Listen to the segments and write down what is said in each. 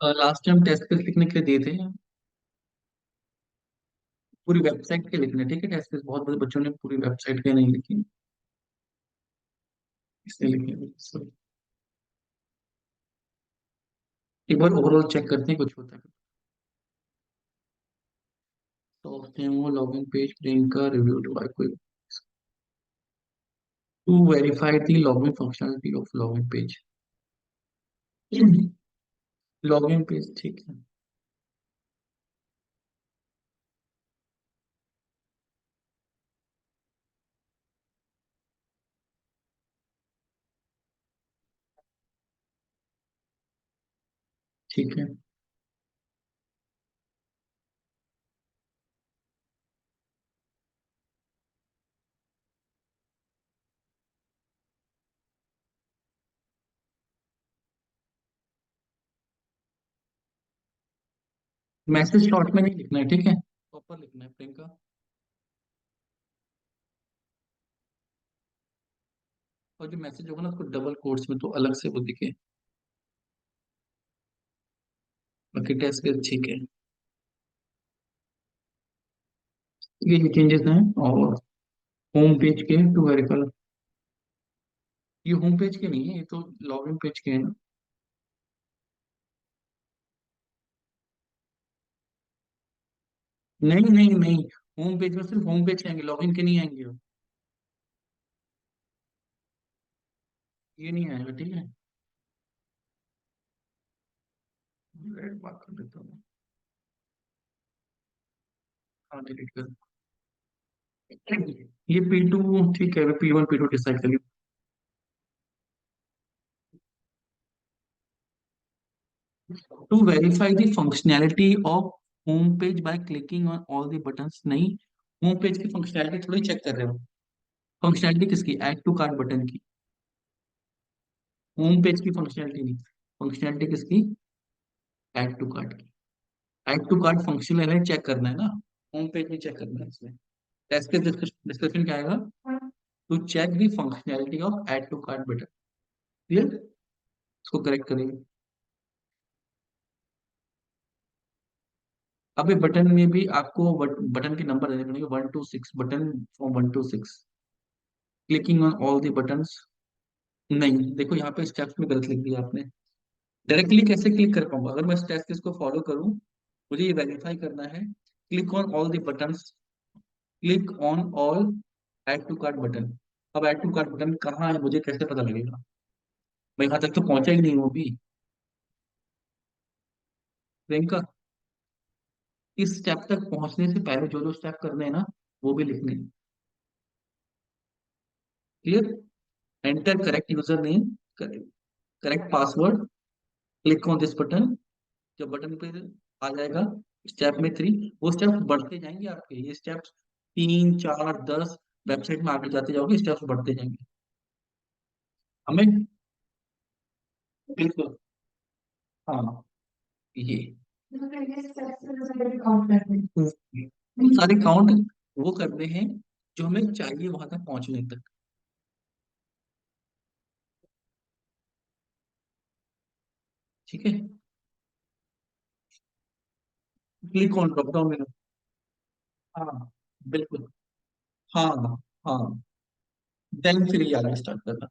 Last time test page लिखने के लिए दिए थे, पूरी वेबसाइट के लिखने, ठीक है, टेस्ट पेज बहुत बड़े बच्चों ने पूरी वेबसाइट के नहीं लिखी, इसलिए लिखे सब। एक बार ओवरऑल चेक करते हैं कुछ होता है। तो demo login page Priyanka review by कोई to verify the login functionality of login page. Login page ठीक है। ठीक है, मैसेज शॉर्ट में नहीं लिखना है, ठीक है, प्रॉपर लिखना है प्रियंका। और जो मैसेज होगा ना उसको डबल कोट्स में तो अलग से वो दिखे। बाकी टेस्ट पेज ठीक है। ये चेंजेस हैं। और होम पेज के टू वेरीफाई, ये होम पेज के नहीं है, ये तो लॉगिन पेज के हैं ना। नहीं नहीं नहीं, होम पेज में सिर्फ होम पेज के आएंगे, लॉगिन के नहीं आएंगे। ये नहीं आएगा, ठीक है। एक बात कर देता हूँ। हाँ डिलीट कर। ये P2 ठीक है, P1 P2 डिसाइड करिए। To verify the functionality of home page by clicking on all the buttons, नहीं, होम पेज की फंक्शनैलिटी थोड़ी चेक कर रहे हो। फंक्शनैलिटी किसकी, ऐड टू कार्ट बटन की। होम पेज की फंक्शनैलिटी नहीं, फंक्शनैलिटी किसकी, ऐड टू कार्ट की। ऐड टू कार्ट फंक्शनल है, चेक करना है ना, होम पेज में चेक करना है इसमें। टेस्ट के डिस्क्रिप्शन क्या आएगा, to check the functionality of add to cart button. Clear, इसको करेक्ट करेंगे। अब ये बटन में भी आपको बटन के नंबर देने पड़ेंगे, 1 to 6 button, from 1 to 6, clicking on all the buttons. नहीं देखो यहाँ पे स्टेप्स में गलत लिख दिया आपने। डायरेक्टली कैसे क्लिक कर पाऊंगा, अगर मैं स्टेप्स इसको फॉलो करूँ, मुझे ये वेरीफाई करना है, click on all the buttons, click on all add to cart button. अब ऐड टू कार्ट बटन कहाँ है मुझे कैसे पता लगेगा, मैं यहाँ तक तो पहुंचा ही नहीं हूँ अभी। प्रियंका, इस स्टेप तक पहुंचने से पहले जो जो स्टेप करने हैं ना, वो भी लिखने हैं। Clear, enter correct user name, correct password, click on this button. जब बटन पे आ जाएगा स्टेप में 3, वो स्टेप्स बढ़ते जाएंगे आपके, ये स्टेप्स 3 4 10, वेबसाइट में आगे जाते जाओगे स्टेप्स बढ़ते जाएंगे। हमें बिल्कुल, हाँ, ये सारे काउंट वो करने हैं जो हमें चाहिए वहां तक पहुंचने तक। ठीक है, click on drop down menu. हाँ बिल्कुल, हाँ हाँ, देन फिर ये आगे स्टार्ट करना।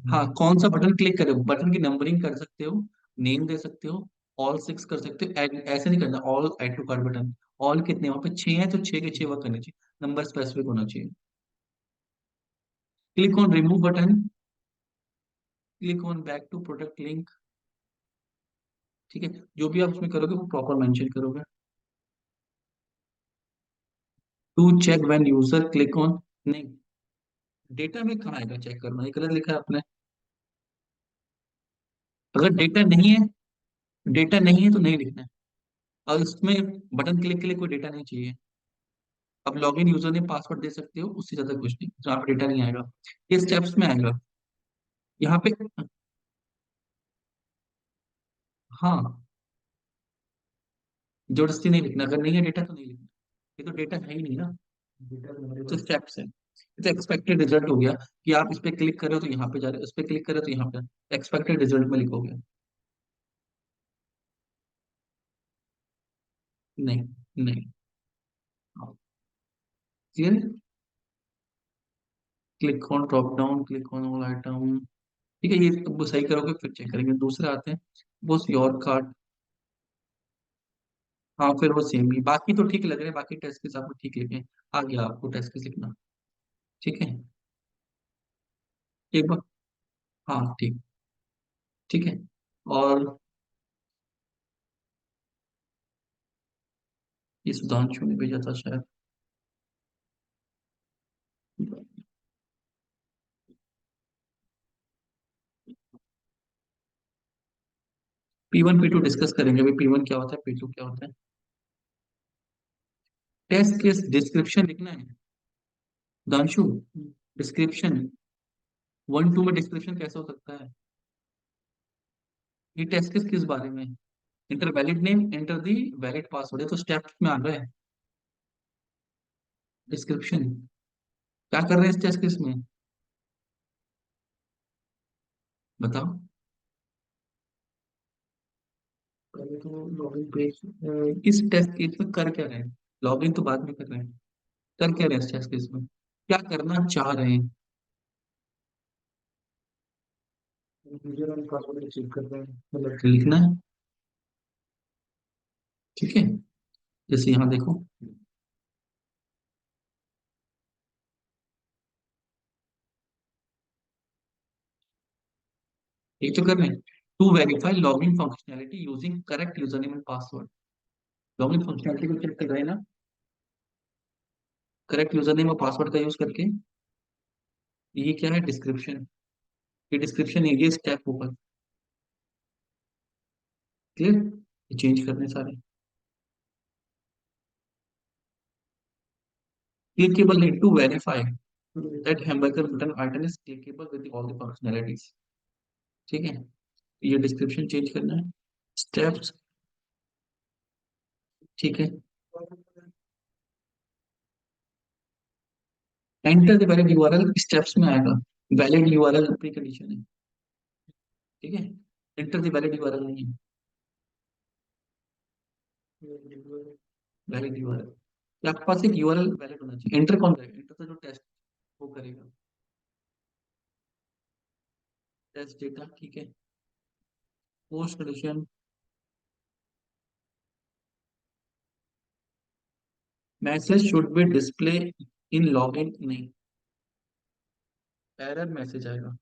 हाँ, कौन सा बटन क्लिक करे, बटन की नंबरिंग कर सकते हो, नेम दे सकते हो, ऑल 6 कर सकते हो, ऐसे नहीं करना all add to cart button. All कितने, वहां पे 6 है तो 6 के 6 वर्क करने चाहिए, नंबर स्पेसिफिक होना चाहिए। Click on remove button, click on back to product link. ठीक है, जो भी आप उसमें करोगे वो प्रॉपर मेंशन करोगे। To check when user click on, नहीं, डेटा में कहाँ आएगा चेक करना, ये गलत लिखा है आपने। अगर डेटा नहीं है तो नहीं लिखना है। और उसमें बटन क्लिक के लिए कोई डेटा नहीं चाहिए। अब लॉगिन यूजर ने पासवर्ड दे सकते हो, उससे ज्यादा कुछ नहीं, जहाँ पे डेटा नहीं आएगा, ये स्टेप्स में आएगा। यहाँ पे हाँ, जबरदस्ती नहीं लिखना, अगर नहीं है डेटा तो नहीं लिखना, ये तो डेटा है ही नहीं ना। तो स्टेप्स है, तो एक्सपेक्टेड रिजल्ट हो गया कि आप इस पे क्लिक करो तो यहाँ पे जा रहे हो, इस पे क्लिक करो तो यहाँ पे एक्सपेक्टेड रिजल्ट में लिखोगे। नहीं, नहीं। Clear. Click on drop down, click on all item. ठीक है, ये वो सही करोगे फिर चेक करेंगे। दूसरे आते हैं, बस योर कार्ड। हाँ, फिर वो सेम ही, बाकी तो ठीक लग रहे हैं, बाकी टेस्ट केस आपको ठीक लिखे। आ गया आपको टेस्ट केस लिखना। ठीक है, एक बार। हाँ, ठीक। ठीक है। और ये सुधांशु ने भेजा था शायद। P1 P2 डिस्कस करेंगे अभी। P1 क्या होता है, P2 क्या होता है। टेस्ट केस डिस्क्रिप्शन लिखना है सुधांशु। डिस्क्रिप्शन। 1 2 में डिस्क्रिप्शन कैसे हो सकता है। ये टेस्ट केस किस बारे में। Inter valid name, enter the valid password, है तो स्टेप में आ गए। डिस्क्रिप्शन क्या कर रहे हैं इस टेस्ट केस में, बताओ। पहले तो लॉगिन पेज, इस टेस्ट केस में कर क्या रहे हैं। लॉगिन तो बाद में कर रहे हैं। कर क्या रहे हैं इस टेस्ट केस में, क्या करना चाह रहे हैं। यूजर और पासवर्ड चेक कर रहे हैं, मतलब लिखना है। ठीक है, जैसे यहाँ देखो। एक तो कर रहे हैं, to verify login functionality using correct user name and password. Login functionality को चेक कर रहे हैं ना, करेक्ट यूजर नेम और पासवर्ड का यूज करके। ये क्या है, डिस्क्रिप्शन। ये डिस्क्रिप्शन है, ये स्टेप ऊपर। क्लियर। ये चेंज करने सारे। Clickable need to verify that hamburger button item is clickable with all the functionalities. ठीक है, ये डिस्क्रिप्शन चेंज करना है। स्टेप्स। ठीक है, enter the valid URL steps में आएगा। वैलिड यूआरएल प्री कंडीशन है। ठीक है, एंटर द वैलिड यूआरएल नहीं है। वैलिड यूआरएल, आपके पास एक यूआरएल वैलिड होना चाहिए। एंटर कौन करेगा, एंटर तो जो टेस्ट वो करेगा। टेस्ट डेटा, ठीक है। Post condition, message should be display in login, नहीं। एरर मैसेज आएगा,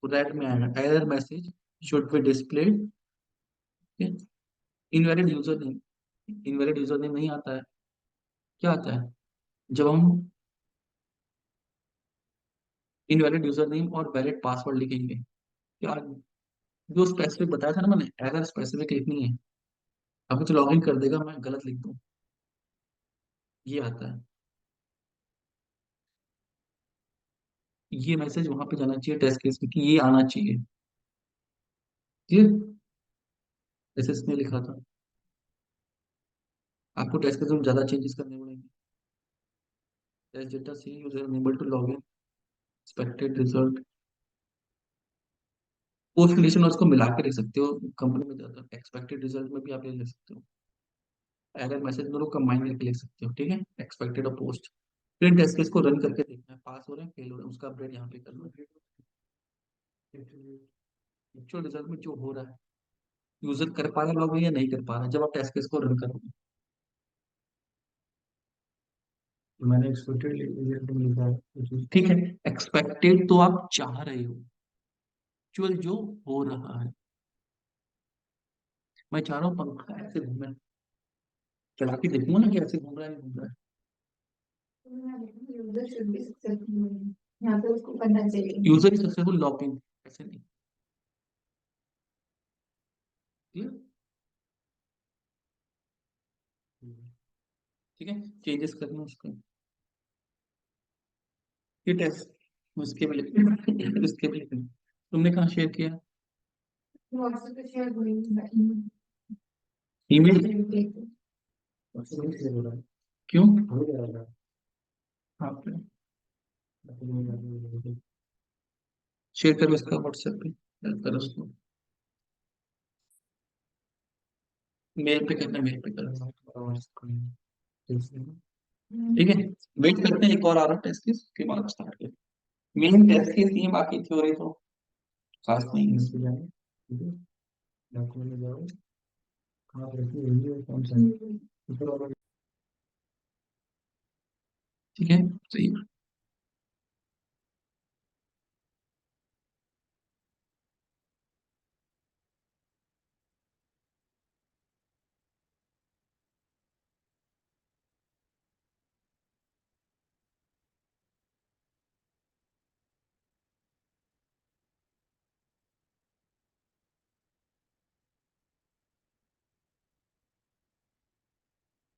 रैट में आएगा error message should be displayed. Invalid user name, invalid user name नहीं आता है। क्या आता है, जब हम इनवैलिड यूजर नेम और वैलिड पासवर्ड लिखेंगे, क्या जो स्पेसिफिक बताया था ना मैंने, एरर स्पेसिफिक लिखनी है। अभी तो लॉगिन कर देगा, मैं गलत लिख दूं, ये आता है। ये मैसेज वहां पे जाना चाहिए टेस्ट केस में कि ये आना चाहिए। क्लियर। जैसे इसमें लिखा था, आपको टेस्ट केस में ज्यादा चेंजेस करने पड़ेंगे। Test data see user unable to login, expected result. Post condition उसको मिला के लिख सकते हो, कंपनी में जाता है एक्सपेक्टेड रिजल्ट में भी आप ये लिख सकते हो। एरर मैसेज दोनों कंबाइन करके लिख सकते हो। ठीक है, एक्सपेक्टेड और पोस्ट। फिर टेस्ट केस को रन करके देखना है, पास हो रहे हैं फेल हो रहे हैं, उसका अपडेट यहाँ पे करना है। एक्चुअल रिजल्ट में जो हो रहा है, यूजर कर पा रहा है लॉगिन या नहीं कर पा रहा है, जब आप टेस्ट केस को रन करोगे। तो मैंने एक्सपेक्टेड लिखा है, ठीक है। एक्सपेक्टेड तो आप चाह रहे हो, एक्चुअल जो हो रहा है। मैं चाह रहा हूँ पंखा ऐसे घूमे, चला के देखूंगा ना कि ऐसे घूम रहा है नहीं घूम रहा है। यूजर इज सक्सेसफुल लॉगिन, ऐसे नहीं। क्लियर। ठीक है, चेंजेस करना उसको। ये टेस्ट उसके भी उसके भी तुमने कहाँ शेयर किया, व्हाट्सएप पे शेयर करेंगे। ईमेल, क्यों हो रहा है? आप शेयर करो इसका व्हाट्सएप पे, हेल्प करो उसको। मेल पे करना, मेल पे करना। ठीक है, वेट करते हैं, एक और आ रहा टेस्ट केस के बाद स्टार्ट करें। मेन टेस्ट केस ये, बाकी थ्योरी तो खास नहीं है इसमें जाने। ठीक है, डॉक्यूमेंट में जाओ, कहाँ पर रखी हुई है, कौन सा है? ऊपर वाला। ठीक है, सही है।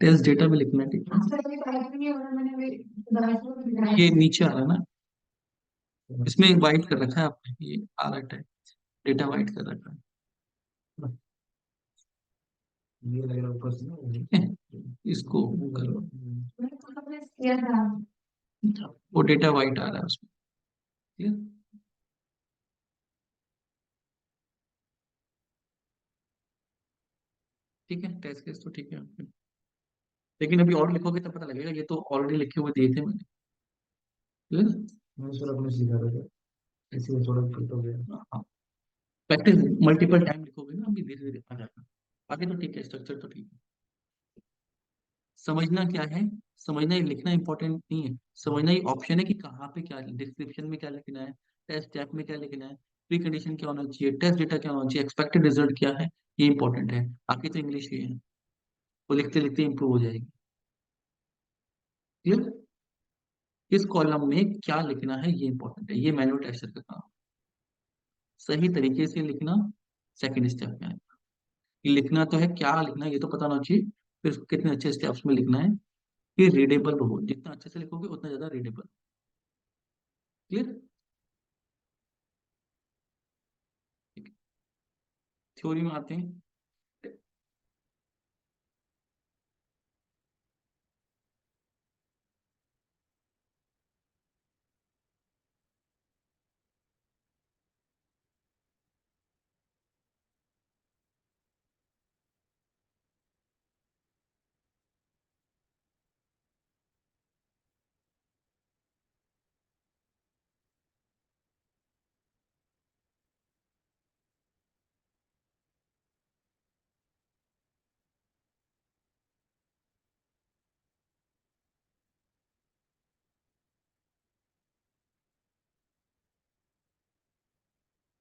टेस्ट डेटा में लिखना है, ठीक है, ये नीचे आ रहा है ना, इसमें वाइट कर रखा है आपने, ये आ रहा है, डेटा वाइट कर रखा है। ये लग रहा है ऊपर से ना, ठीक है, इसको करो, वो डेटा वाइट आ रहा है उसमें। ठीक है, ठीक है, टेस्ट केस तो ठीक है आपके। लेकिन अभी और लिखोगे तब पता लगेगा, ये तो ऑलरेडी लिखे हुए दिए थे मैंने। ठीक है ना? मैं थोड़ा अपने सीखा रहा था, इसलिए थोड़ा फिट हो गया। हाँ, प्रैक्टिस मल्टीपल टाइम लिखोगे ना, अभी धीरे धीरे आ जाएगा। आगे तो ठीक है, स्ट्रक्चर तो ठीक है। समझना क्या है, समझना, ये लिखना इंपॉर्टेंट नहीं है, समझना ये ऑप्शन है कि कहाँ पे क्या, डिस्क्रिप्शन में क्या लिखना है, टेस्ट टैब में क्या लिखना है, प्री कंडीशन क्या होना चाहिए, टेस्ट डेटा क्या होना चाहिए, एक्सपेक्टेड रिजल्ट क्या है, ये इंपॉर्टेंट है। आगे तो इंग्लिश ही है, वो लिखते लिखते इंप्रूव हो जाएगी। क्लियर? किस कॉलम में क्या लिखना है ये इंपॉर्टेंट है, ये मैनुअल टेस्टर का काम। सही तरीके से लिखना सेकंड स्टेप में है। कि लिखना तो है, क्या लिखना है ये तो पता होना चाहिए, फिर उसको कितने अच्छे स्टेप्स में लिखना है कि रीडेबल हो, जितना अच्छे से लिखोगे उतना ज्यादा रीडेबल। क्लियर? थ्योरी में आते हैं।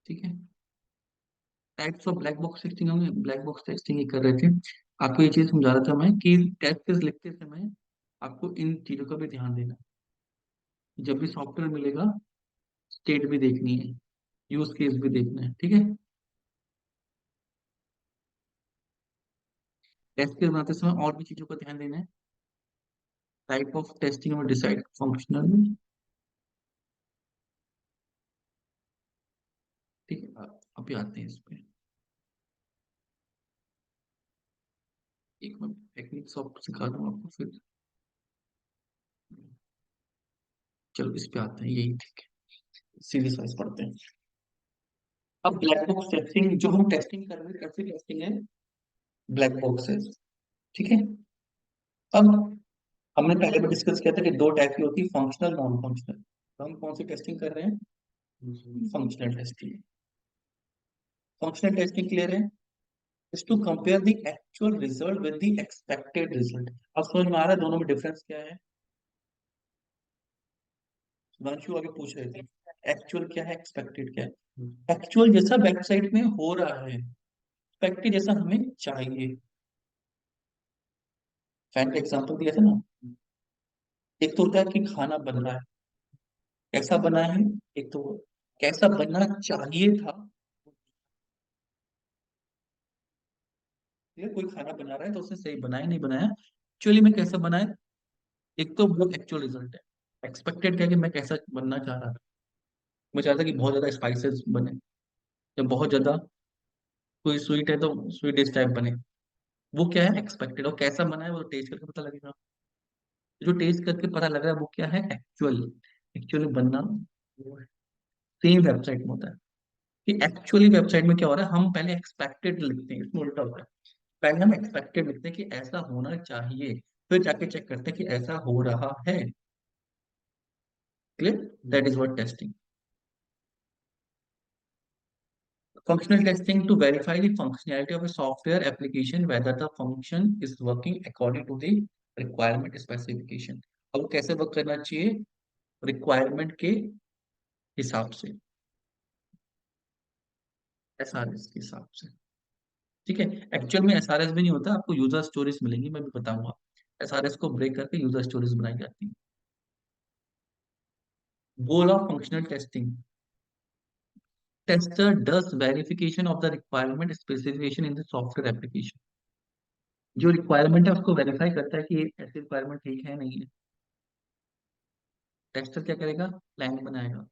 ठीक है, types of black box testing, हम ब्लैक बॉक्स टेस्टिंग ही कर रहे थे। आपको ये चीज समझा रहा था मैं कि टेस्ट केस लिखते समय आपको इन चीजों का भी ध्यान देना है। जब भी सॉफ्टवेयर मिलेगा, स्टेट भी देखनी है, यूज केस भी देखना है। ठीक है, टेस्ट केस बनाते समय और भी चीजों का ध्यान देना है। टाइप ऑफ टेस्टिंग और डिसाइड फंक्शनल। ठीक है, अभी आते हैं इस पे। एक मैं टेक्निक्स ऑफ सिखा दूँ आपको फिर। चलो इस पे आते हैं, यही ठीक है, सीरीज वाइज पढ़ते हैं। अब ब्लैक बॉक्स टेस्टिंग, जो हम टेस्टिंग कर रहे हैं, कैसे टेस्टिंग है, ब्लैक बॉक्स है। ठीक है, अब हमने पहले भी डिस्कस किया था कि दो टाइप की होती है, फंक्शनल, नॉन फंक्शनल। तो हम कौन सी टेस्टिंग कर रहे हैं, functional testing. Functional testing clear है, is to compare the actual result with the expected result। अब समझ में आ रहा है दोनों में डिफरेंस क्या है? सुधांशु आगे पूछ रहे थे, एक्चुअल क्या है, एक्सपेक्टेड क्या है। एक्चुअल जैसा वेबसाइट में हो रहा है, एक्सपेक्टेड जैसा हमें चाहिए। फैन का एग्जांपल दिया था ना, एक तो होता है कि खाना बन रहा है, कैसा बना है, एक तो कैसा बनना चाहिए था। ये कोई खाना बना रहा है तो उसने सही बनाया नहीं बनाया, एक्चुअली में कैसा बना है, एक तो वो एक्चुअल रिजल्ट है। एक्सपेक्टेड क्या है कि मैं कैसा बनना चाह रहा था, मैं चाहता था कि बहुत ज्यादा स्पाइसेस बने, या बहुत ज्यादा कोई स्वीट है तो स्वीट डिश टाइप बने। वो क्या है, एक्सपेक्टेड। और कैसा बना है वो टेस्ट करके पता लगेगा। जो टेस्ट करके पता लग रहा है वो क्या है, एक्चुअल। एक्चुअली बनना सेम वेबसाइट में होता है। कि एक्चुअली वेबसाइट में क्या हो रहा है, हम पहले एक्सपेक्टेड लिखते हैं, इसमें उल्टा होता है। पहले हम एक्सपेक्टेड लिखते हैं कि ऐसा होना चाहिए, फिर जाके चेक करते हैं कि ऐसा हो रहा है। Clear? That is what testing. Functional testing to verify the functionality of a software application, whether the function is working according to the requirement specification. अब वो कैसे वर्क करना चाहिए, रिक्वायरमेंट के हिसाब से, एसआरएस के हिसाब से। ठीक है। एक्चुअल में एसआरएस भी नहीं होता, आपको यूजर स्टोरीज मिलेंगी, मैं भी बताऊंगा। एसआरएस को ब्रेक करके यूजर स्टोरीज बनाई जाती है। Goal of functional testing, tester does verification of the requirement specification in the software application. जो रिक्वायरमेंट है उसको वेरीफाई करता है कि ऐसी रिक्वायरमेंट ठीक है नहीं है। टेस्टर क्या करेगा, प्लान बनाएगा,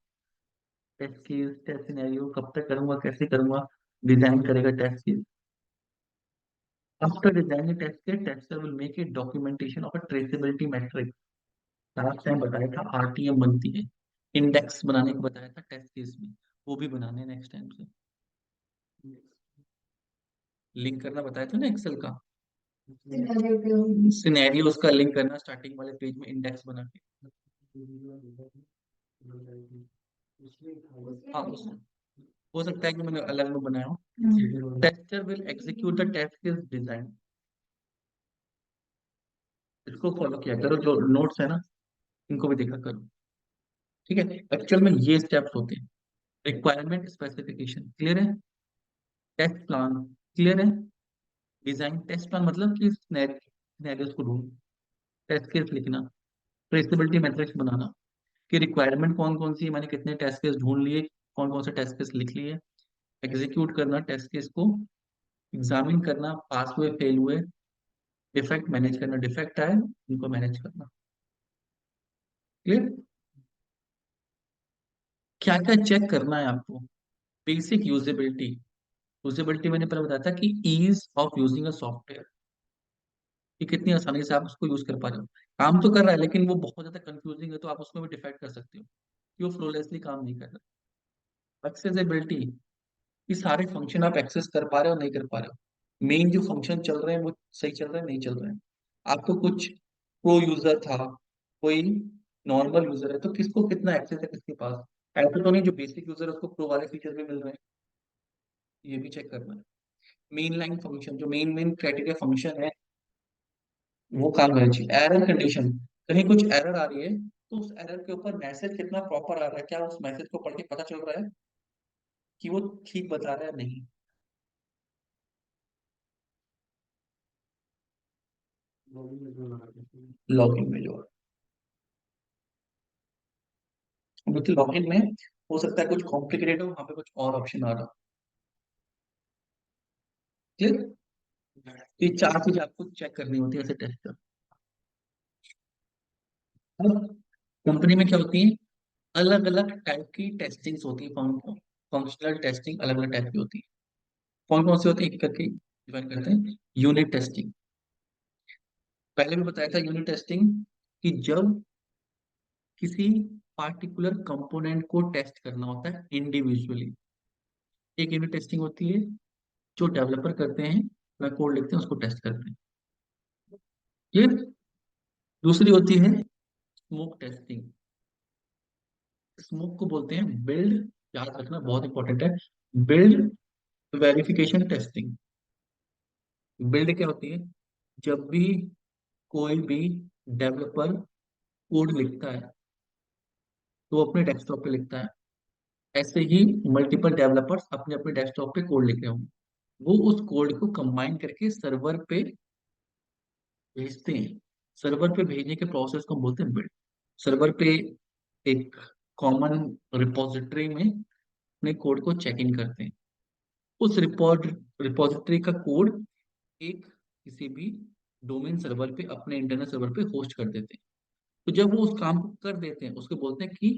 टेस्ट केस, टेस्ट सिनेरियो, कब तक करूंगा, कैसे करूंगा, डिजाइन करेगा test case. After designing test case, tester will make a documentation of a traceability matrix. Last time बताया था आरटीएम बनती है, इंडेक्स बनाने को बताया था टेस्ट केस में, वो भी बनाने नेक्स्ट टाइम से। लिंक करना बताया था ना एक्सेल का, सिनेरियो उसका लिंक करना स्टार्टिंग वाले पेज में इंडेक्स बना के। हाँ, हो सकता है कि मैंने अलग में बनाया हो। Tester will execute the test case design. इसको फॉलो किया करो, जो नोट्स है ना इनको भी देखा करो। ठीक है। एक्चुअल में ये स्टेप्स होते हैं। रिक्वायरमेंट स्पेसिफिकेशन क्लियर है, टेस्ट प्लान क्लियर है, डिजाइन, टेस्ट प्लान मतलब कि सिनेरियोस को ढूंढ, टेस्ट केस लिखना, ट्रेसेबिलिटी मैट्रिक्स बनाना कि रिक्वायरमेंट कौन कौन सी है, मैंने कितने टेस्ट केस ढूंढ लिए, कौन कौन से टेस्ट केस लिख लिए, एग्जीक्यूट करना टेस्ट केस को, एग्जामिन करना पास हुए फेल हुए, डिफेक्ट मैनेज करना, डिफेक्ट आए उनको मैनेज करना। क्लियर? क्या क्या चेक करना है आपको, बेसिक यूजेबिलिटी। यूजेबिलिटी मैंने पहले बताया था कि ease of using a software, कि कितनी आसानी से आप उसको यूज कर पा रहे हो। काम तो कर रहा है लेकिन वो बहुत ज्यादा कंफ्यूजिंग है तो आप उसमें भी डिफेक्ट कर सकते हो कि वो फ्लोलेसली काम नहीं कर रहा। एक्सेसिबिलिटी, कि सारे फंक्शन आप एक्सेस कर पा रहे हो नहीं कर पा रहे हो, मेन जो फंक्शन चल रहे हैं वो सही चल रहे हैं नहीं चल रहे हैं। आपको कुछ प्रो यूजर था, कोई नॉर्मल यूजर है, तो किसको कितना एक्सेस है किसके पास। ऐसा तो नहीं जो बेसिक यूजर है उसको प्रो वाले फीचर भी मिल रहे हैं, ये भी चेक करना है। मेन लाइन फंक्शन, जो मेन मेन क्राइटेरिया फंक्शन है वो काम करना चाहिए। एरर कंडीशन, कहीं कुछ एरर आ रही है तो उस एरर के ऊपर मैसेज कितना प्रॉपर आ रहा है, क्या उस मैसेज को पढ़ के पता चल रहा है कि वो ठीक बता रहा है नहीं। लॉगिन में जो, क्योंकि लॉगिन में हो सकता है कुछ कॉम्प्लिकेटेड हो, वहां पे कुछ और ऑप्शन आ रहा हो। क्लियर? तो ये चार चीज आपको चेक करनी होती है ऐसे टेस्ट। अब कंपनी में क्या होती है, अलग अलग टाइप की टेस्टिंग्स होती है, फंक्शनल टेस्टिंग अलग अलग टाइप की होती है। कौन कौन सी होती है एक करके डिफाइन करते हैं। यूनिट टेस्टिंग, पहले भी बताया था यूनिट टेस्टिंग, कि जब किसी पार्टिकुलर कंपोनेंट को टेस्ट करना होता है इंडिविजुअली, एक यूनिट टेस्टिंग होती है जो डेवलपर करते हैं, अपना कोड लिखते हैं उसको टेस्ट करते हैं। ये दूसरी होती है स्मोक टेस्टिंग, स्मोक को बोलते हैं बिल्ड, याद रखना बहुत इंपॉर्टेंट है, बिल्ड वेरिफिकेशन टेस्टिंग। बिल्ड क्या होती है, जब भी कोई भी डेवलपर कोड लिखता है तो वो अपने डेस्कटॉप पे लिखता है, ऐसे ही मल्टीपल डेवलपर्स अपने अपने डेस्कटॉप पे कोड लिख रहे होंगे, वो उस कोड को कंबाइन करके सर्वर पे भेजते हैं। सर्वर पे भेजने के प्रोसेस को हम बोलते हैं बिल्ड। सर्वर पे एक कॉमन रिपोजिटरी में अपने कोड को चेक इन करते हैं, उस रिपोजिटरी का कोड एक किसी भी डोमेन सर्वर पे, अपने इंटरनल सर्वर पे होस्ट कर देते हैं। तो जब वो उस काम को कर देते हैं उसको बोलते हैं कि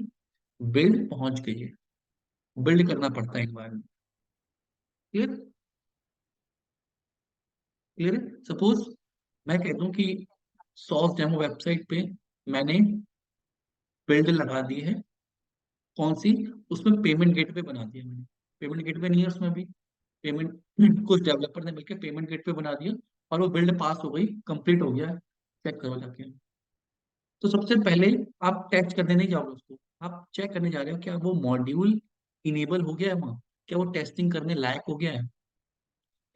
बिल्ड पहुंच गई है। बिल्ड करना पड़ता है एनवायरमेंट। क्लियर? क्लियर है? सपोज मैं कह दूं कि सॉस डेमो वेबसाइट पे मैंने बिल्ड लगा दी है। कौन सी? उसमें पेमेंट गेटवे बना दिया मैंने। पेमेंट गेटवे नहीं है उसमें भी। पेमेंट कुछ डेवलपर ने मिलकर पेमेंट गेटवे बना दिया, और वो बिल्ड पास हो गई, कंप्लीट हो गया। चेक करो जाके। तो सबसे पहले आप टेस्ट करने नहीं जाओगे उसको, आप चेक करने जा रहे हो क्या वो मॉड्यूल इनेबल हो गया है वहाँ, क्या वो टेस्टिंग करने लायक हो गया है।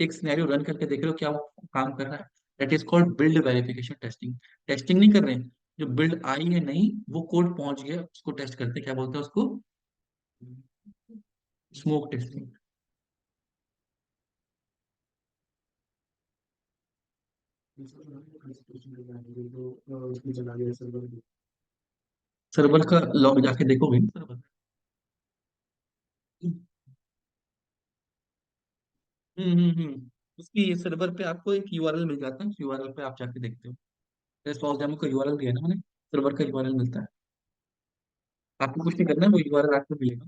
एक सिनेरियो रन करके देख रहे हो क्या वो काम कर रहा है। That is called build verification testing. Testing नहीं कर रहे हैं, जो बिल्ड आई है नहीं, वो कोड पहुंच गया उसको टेस्ट करते हैं, क्या बोलते हैं उसको? Smoke testing. सर्वर का लॉग जाके देखोगे ना सर्वर। उसकी सर्वर पे आपको एक यूआरएल मिल जाता है, यूआरएल पे आप जाके देखते हो। जैसे सॉस डेमो का यूआरएल दिया है ना मैंने, सर्वर का यूआरएल मिलता है। आपको कुछ नहीं करना है, वो यूआरएल आपको मिलेगा।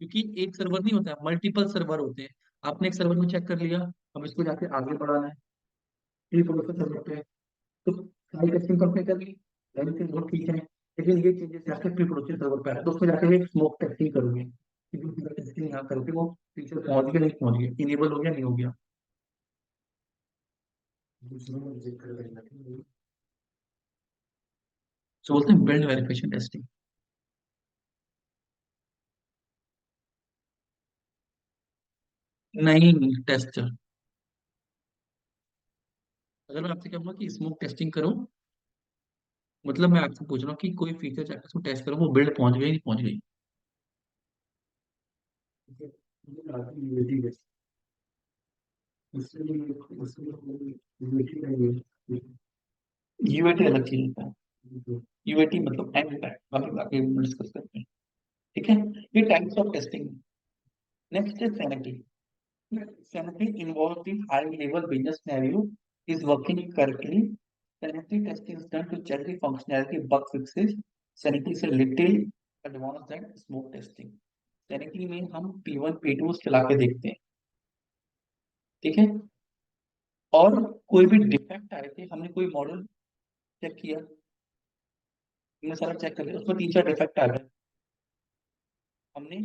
क्योंकि एक सर्वर नहीं होता है, मल्टीपल सर्वर होते हैं। आपने एक सर्वर में चेक कर लिया, अब इसको जाके आगे बढ़ाना है, प्री प्रोडक्शन सर्वर पे है। तो सारी टेस्टिंग कंप्लीट कर ली, एवरीथिंग बहुत ठीक है। लेकिन ये चीजें जाके प्री प्रोडक्शन सर्वर पे है, तो उसमें जाके एक स्मोक टेस्टिंग करोगे कि जो टेस्टिंग यहाँ करोगे वो फीचर पहुंच गया नहीं पहुंच गया, इनेबल हो गया नहीं हो गया। सो बोलते हैं बिल्ड वेरिफिकेशन टेस्टिंग। नहीं, टेस्टर। अगर मैं आपसे कहूंगा कि स्मोक टेस्टिंग करो, मतलब मैं आपसे पूछ रहा हूँ कि कोई फीचर जाकर उसको टेस्ट करो, वो बिल्ड पहुंच गई नहीं पहुंच गई। यूएटी अलग चीज होता है। यूएटी मतलब एंड टाइम, बाकी आगे डिस्कस करते हैं। ठीक है। ये types of testing. Next is sanity. Sanity involves the high level business scenario is working correctly. Sanity testing is done to check the functionality, bug fixes. Sanity is a little advanced than smoke testing. Sanity में हम P1 P2 चला के देखते हैं। ठीक है। और कोई भी डिफेक्ट आए थे, हमने कोई मॉडल चेक किया, हमने सारा चेक कर लिया, उसमें तीन चार डिफेक्ट आ गए, हमने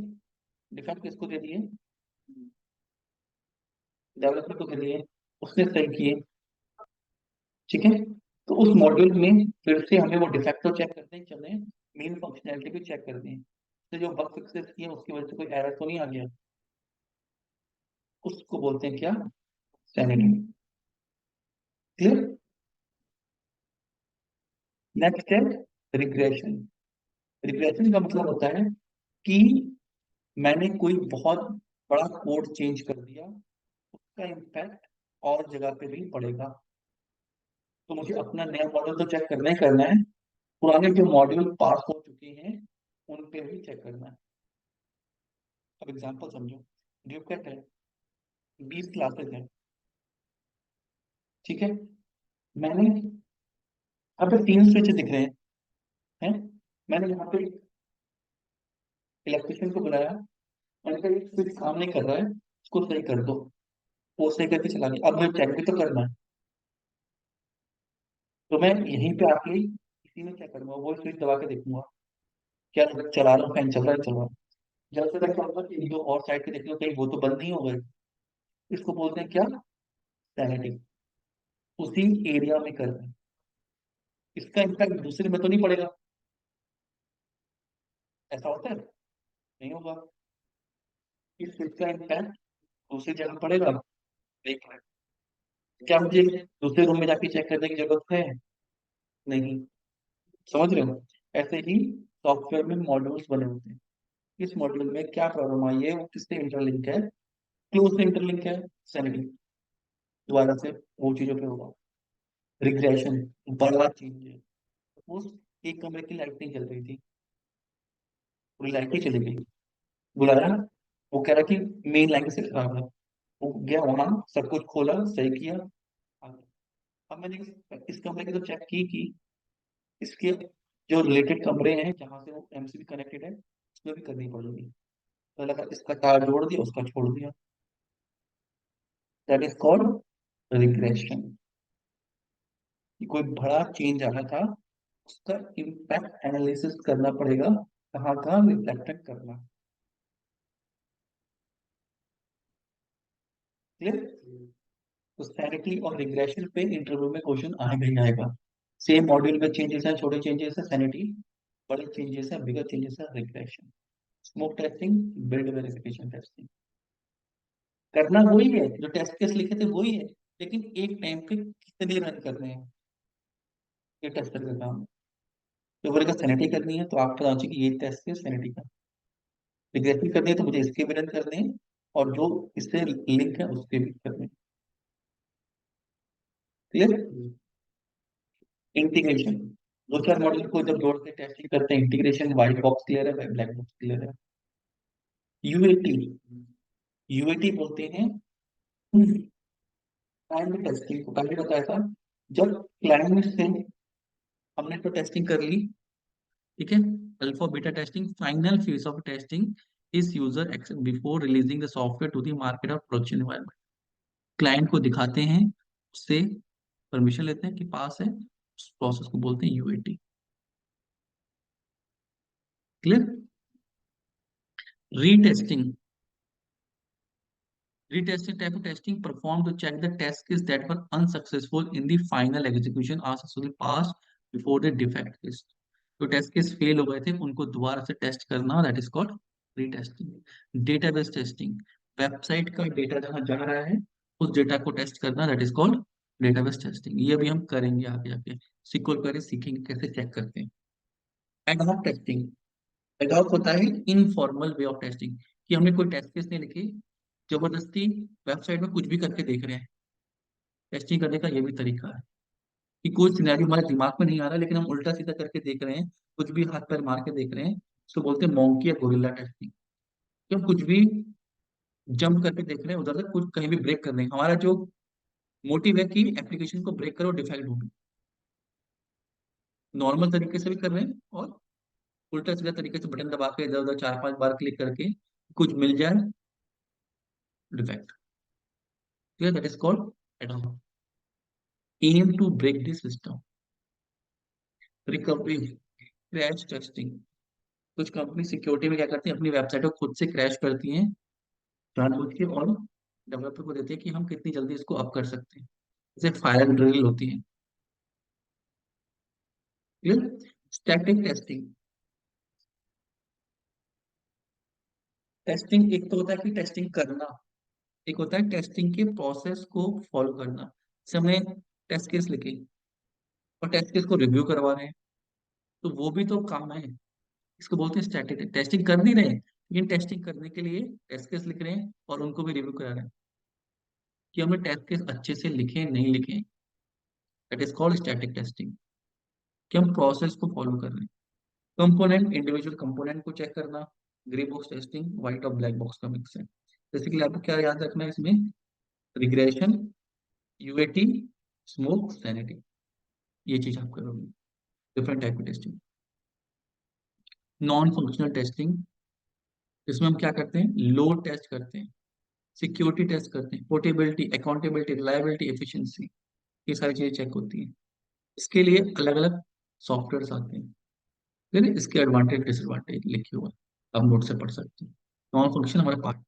डिफेक्ट किसको दे दिए? डेवलपर को दे दिए, उसने सही किए। ठीक है। तो उस मॉड्यूल में फिर से हमें वो डिफेक्ट तो चेक करते हैं, चले मेन फंक्शनैलिटी भी चेक करते हैं, तो जो बग फिक्सेस किए उसकी वजह से कोई एरर तो नहीं आ गया। उसको बोलते हैं क्या? सैनिटी। क्लियर। नेक्स्ट है रिग्रेशन। रिग्रेशन का मतलब होता है कि मैंने कोई बहुत बड़ा कोड चेंज कर दिया, उसका इम्पैक्ट और जगह पे भी पड़ेगा। तो मुझे अपना नया मॉडल तो चेक करना ही करना है, पुराने जो मॉड्यूल पास हो चुके हैं उन पे भी चेक करना है। अब एग्जांपल समझो। ड्यूकेट है, 20 क्लासेस हैं। ठीक है। मैंने यहाँ पे तीन स्विच दिख रहे हैं। मैंने यहाँ पे इलेक्ट्रिशियन को बुलाया, मैंने कहा एक स्विच काम नहीं कर रहा है, उसको सही कर दो। वो सही करके चला गया, अब मुझे चेक भी तो करना है। तो मैं यहीं पे आके इसी में क्या करूंगा, वो स्विच दबा के देखूंगा क्या चला रहा हूँ, फैन चल रहा है चल रहा है। जब से तक क्या होगा कि एक दो और साइड पे देख लो कहीं वो तो बंद नहीं हो गए। इसको बोलते हैं क्या? सैनिटी। उसी एरिया में करना है। इसका इम्पैक्ट दूसरे में तो नहीं पड़ेगा। ऐसा होता है? नहीं होगा। इस स्विच का इम्पैक्ट दूसरी जगह पड़ेगा, नहीं पड़ेगा। क्या मुझे दूसरे रूम में जाके चेक करने की जरूरत है? नहीं। समझ रहे हो? ऐसे ही सॉफ्टवेयर में मॉड्यूल्स बने होते हैं। इस मॉड्यूल में क्या प्रॉब्लम आई है, वो किससे इंटरलिंक है? क्लोज से इंटरलिंक है। सैनिटी दोबारा से वो चीजों पे होगा। रिग्रेशन बड़ा चीज है। उस एक कमरे की लाइट नहीं जल रही थी, पूरी लाइट ही चली गई। बुलाया, वो कह रहा कि मेन लाइन से खराब है। वो गया वहां, सब कुछ खोला, सही किया, आ गया। अब मैंने इस कमरे की तो चेक की इसके जो रिलेटेड कमरे हैं जहां से वो एमसीबी कनेक्टेड है उसमें भी करनी पड़ेगी। तो लगा इसका तार जोड़ दिया, उसका छोड़ दिया। That is called regression. कोई बड़ा चेंज आना था, उसका इम्पैक्ट एनालिसिस करना पड़ेगा, कहाँ कहाँ रिफ्लेक्टेड करना। क्लियर। तो सैनिटी और रिग्रेशन पे इंटरव्यू में क्वेश्चन आएगा ही आएगा। सेम मॉड्यूल में चेंजेस है, छोटे चेंजेस है सैनिटी, बड़े चेंजेस है, बिगर चेंजेस है regression. Smoke testing, build verification testing, करना वही है जो टेस्ट केस लिखे थे वही है, लेकिन एक टाइम पे कितने रन करने हैं, ये टेस्टर का काम है। तो बोलेगा सैनिटी करनी है तो आप पता चाहिए कि ये टेस्ट केस सैनिटी का, रिग्रेशन करनी है तो मुझे इसके भी रन करने हैं, और जो इससे लिंक है उसके भी करने हैं। क्लियर। इंटीग्रेशन, दो चार मॉडल को जब जोड़ के टेस्टिंग करते हैं, इंटीग्रेशन व्हाइट बॉक्स क्लियर है, ब्लैक बॉक्स क्लियर है। यूएटी, यूएटी बोलते हैं क्लाइंट टेस्टिंग को, पहले बताया था। जब क्लाइंट से हमने तो टेस्टिंग कर ली, ठीक है, alpha beta testing, final phase of testing is user accept before releasing the software to the market और प्रोडक्शन एनवायरनमेंट। क्लाइंट को दिखाते हैं, उससे परमिशन लेते हैं कि पास है, उस प्रोसेस को बोलते हैं UAT. Clear. Retesting, retesting type of testing performed to check the test case that were unsuccessful in the final execution are successfully passed before the defect case। तो टेस्ट केस फेल हो गए थे उनको दोबारा से टेस्ट करना, that is called retesting. Database testing, website का data जहां जा रहा है उस डेटा को टेस्ट करना, that is called database testing. ये भी हम करेंगे आगे आगे, सीक्वल क्वेरी सीखेंगे कैसे चेक करते हैं। एडहॉक टेस्टिंग, एडहॉक होता है इनफॉर्मल वे ऑफ टेस्टिंग, कि हमने कोई टेस्ट केस नहीं लिखी, जबरदस्ती वेबसाइट में कुछ भी करके देख रहे हैं। टेस्टिंग करने का ये भी तरीका है कि कोई सिनेरियो हमारे दिमाग में नहीं आ रहा लेकिन हम उल्टा सीधा करके देख रहे हैं, कुछ भी हाथ पैर मार के देख रहे हैं, उसको बोलते हैं मोंकी या गोरिल्ला टेस्टिंग। कि हम कुछ भी जंप करके देख रहे हैं उधर से, कुछ कहीं भी ब्रेक कर रहे हैं, हमारा जो मोटिव है कि एप्लीकेशन को ब्रेक करो, डिफेक्ट ढूंढो। नॉर्मल तरीके से भी कर रहे हैं और उल्टा सीधा तरीके से बटन दबा के इधर उधर चार पांच बार क्लिक करके कुछ मिल जाए, defect. That is called ad hoc. Aim to break the system. Recovery, crash testing, कुछ कंपनी सिक्योरिटी में क्या करती है, अपनी वेबसाइट को खुद से क्रैश करती हैं जानबूझ के, और डेवलपर को देते हैं कि हम कितनी जल्दी इसको अप कर सकते हैं, जैसे फायर ड्रिल होती है। स्टैटिक टेस्टिंग, टेस्टिंग एक तो होता है कि टेस्टिंग करना, एक होता है टेस्टिंग के प्रोसेस को फॉलो करना। जैसे हमने टेस्ट केस लिखे और टेस्ट केस को रिव्यू करवा रहे हैं, तो वो भी तो काम है, इसको बोलते हैं स्टैटिक। टेस्टिंग कर नहीं रहे हैं, लेकिन टेस्टिंग करने के लिए टेस्ट केस लिख रहे हैं और उनको भी रिव्यू करा रहे हैं कि हमने टेस्ट केस अच्छे से लिखे नहीं लिखे। That is called static testing, कि हम प्रोसेस को फॉलो कर रहे हैं। कंपोनेंट, इंडिविजुअल कंपोनेंट को चेक करना, ग्रे बॉक्स टेस्टिंग व्हाइट और ब्लैक बॉक्स का मिक्स है। बेसिकली आपको क्या याद रखना है इसमें, रिग्रेशन, यूएटी, स्मोक, सैनिटी, ये चीज आप करोगे। डिफरेंट टाइप की टेस्टिंग। नॉन फंक्शनल टेस्टिंग, इसमें हम क्या करते हैं, लोड टेस्ट करते हैं, सिक्योरिटी टेस्ट करते हैं, पोर्टेबिलिटी, अकाउंटेबिलिटी, रिलायबिलिटी, एफिशिएंसी, ये सारी चीजें चेक होती हैं। इसके लिए अलग अलग सॉफ्टवेयर आते हैं, फिर इसके एडवांटेज डिसएडवांटेज लिखे हुए हैं, आप नोट से पढ़ सकते हैं। नॉन फंक्शन हमारे पार्ट